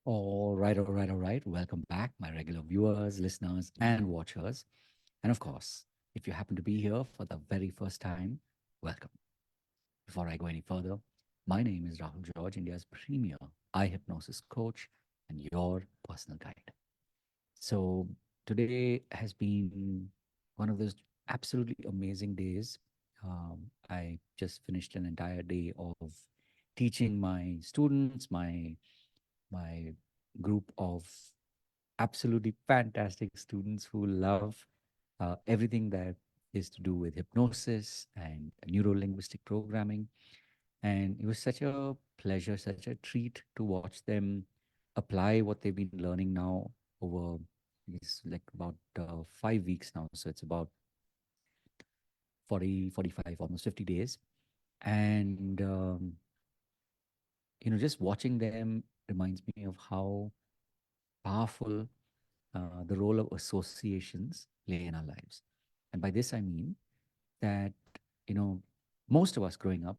All right. Welcome back, my regular viewers, listeners, and watchers. And of course, if you happen to be here for the very first time, welcome. Before I go any further, my name is Rahul George, India's premier eye hypnosis coach and your personal guide. So, today has been one of those absolutely amazing days. I just finished an entire day of teaching my students, my group of absolutely fantastic students who love everything that is to do with hypnosis and neuro linguistic programming. And it was such a pleasure, such a treat to watch them apply what they've been learning now over it's like about 5 weeks now. So it's about 40, 45, almost 50 days. And, just watching them reminds me of how powerful the role of associations play in our lives. And by this, I mean that, you know, most of us growing up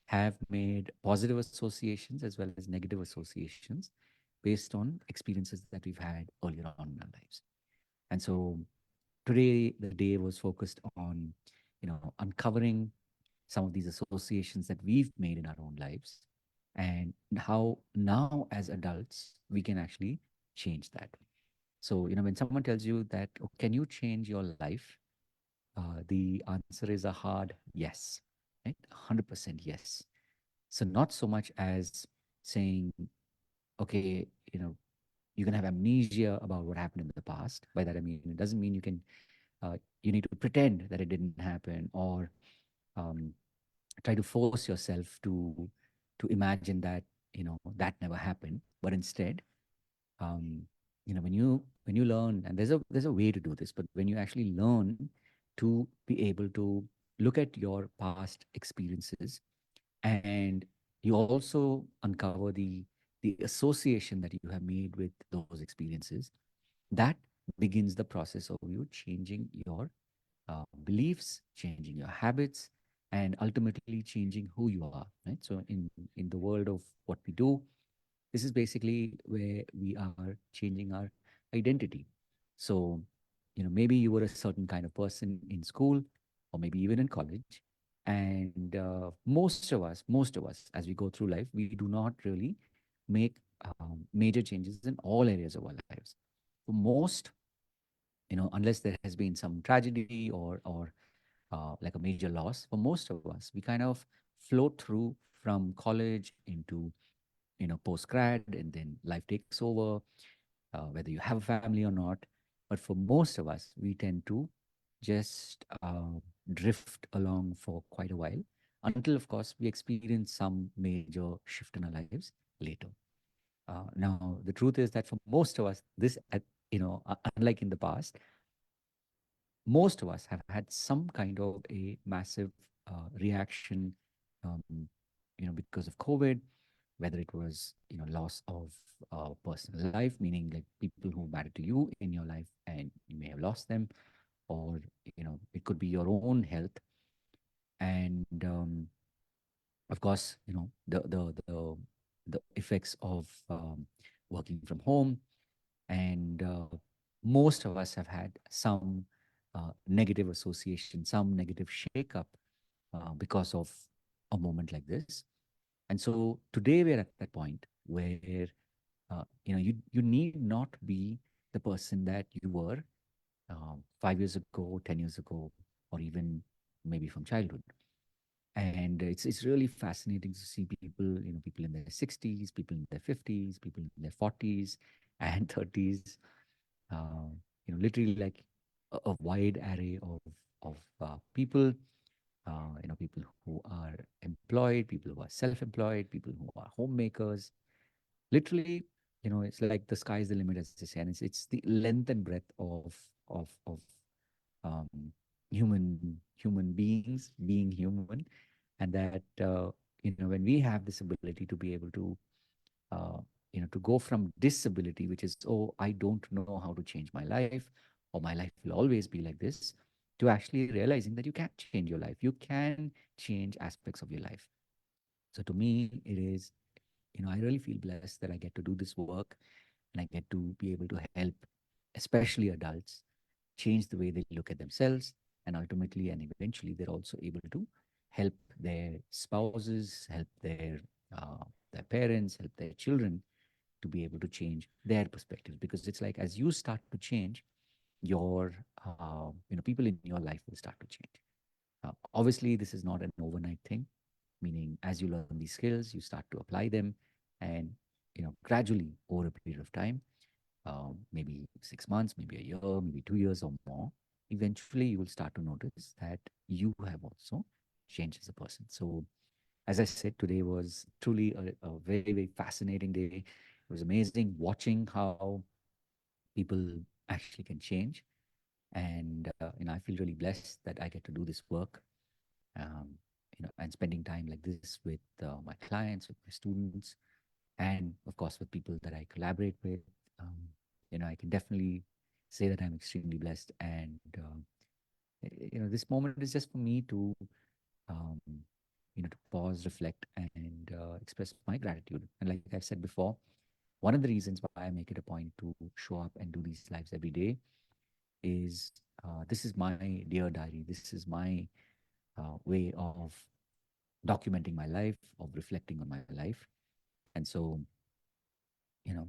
have made positive associations as well as negative associations based on experiences that we've had earlier on in our lives. And so today, the day was focused on, uncovering some of these associations that we've made in our own lives and how now as adults we can actually change that. So, when someone tells you that, oh, can you change your life? The answer is a hard yes, right? 100% yes. So, not so much as saying, okay, you can have amnesia about what happened in the past. By that, I mean, it doesn't mean you need to pretend that it didn't happen or um, try to force yourself to imagine that, that never happened. But instead, um, when you learn, and there's a way to do this, but when you actually learn to be able to look at your past experiences and you also uncover the association that you have made with those experiences, that begins the process of you changing your beliefs, changing your habits, and ultimately changing who you are, right? So in the world of what we do, this is basically where we are changing our identity. So, maybe you were a certain kind of person in school or maybe even in college. And most of us, as we go through life, we do not really make major changes in all areas of our lives. For most, unless there has been some tragedy or like a major loss, for most of us, we kind of float through from college into post grad, and then life takes over, whether you have a family or not. But for most of us, we tend to just drift along for quite a while until, of course, we experience some major shift in our lives later. Now, the truth is that for most of us, unlike in the past, most of us have had some kind of a massive reaction, um, because of COVID, whether it was, loss of personal life, meaning like people who matter to you in your life and you may have lost them, or, it could be your own health. And of course, the effects of working from home. And most of us have had some negative association, some negative shakeup because of a moment like this. And so today we're at that point where you need not be the person that you were 5 years ago, 10 years ago, or even maybe from childhood. And it's really fascinating to see people, people in their 60s, people in their 50s, people in their 40s and 30s, uh, literally like a wide array of people, people who are employed, people who are self-employed, people who are homemakers. Literally, it's like the sky is the limit, as they say, and it's the length and breadth of um, human beings being human, and that when we have this ability to be able to uh, to go from disability, which is, oh, I don't know how to change my life, or my life will always be like this, to actually realizing that you can change your life, you can change aspects of your life. So to me, it is I really feel blessed that I get to do this work and I get to be able to help, especially adults, change the way they look at themselves. And ultimately and eventually, they're also able to help their spouses, help their parents, help their children to be able to change their perspectives. Because it's like as you start to change, your people in your life will start to change. Obviously, this is not an overnight thing, meaning as you learn these skills, you start to apply them, and gradually over a period of time, maybe 6 months, maybe a year, maybe 2 years or more, eventually you will start to notice that you have also changed as a person. So, as I said, today was truly a very, very fascinating day. It was amazing watching how people actually can change. And I feel really blessed that I get to do this work, and spending time like this with my clients, with my students, and of course with people that I collaborate with. Um, I can definitely say that I'm extremely blessed, and this moment is just for me to, um, to pause, reflect, and express my gratitude. And like I've said before, one of the reasons why I make it a point to show up and do these lives every day is this is my dear diary. This is my way of documenting my life, of reflecting on my life. And so, you know,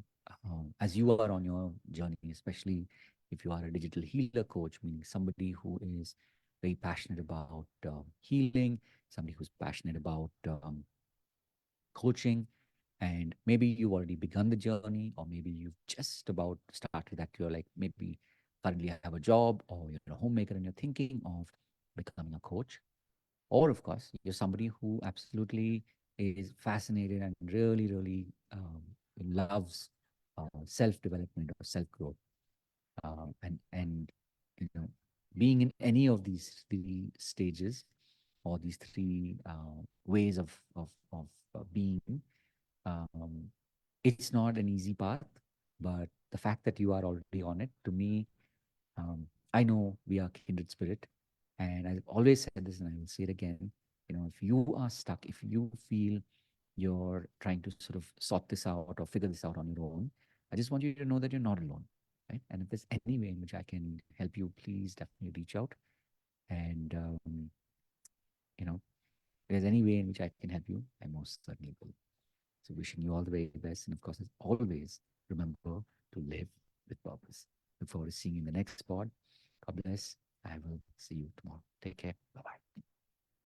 as you are on your journey, especially if you are a digital healer coach, meaning somebody who is very passionate about healing, somebody who's passionate about coaching, and maybe you've already begun the journey, or maybe you've just about started that. You're like maybe currently have a job, or you're a homemaker and you're thinking of becoming a coach. Or, of course, you're somebody who absolutely is fascinated and really, really loves self development or self growth. And being in any of these three stages or these three ways of being, um, it's not an easy path. But the fact that you are already on it, to me, I know we are kindred spirit. And I've always said this and I will say it again. If you are stuck, if you feel you're trying to sort of sort this out or figure this out on your own, I just want you to know that you're not alone. Right. And if there's any way in which I can help you, please definitely reach out. And, if there's any way in which I can help you, I most certainly will. So wishing you all the very best. And of course, as always, remember to live with purpose. Look forward to seeing you in the next pod. God bless. I will see you tomorrow. Take care. Bye bye.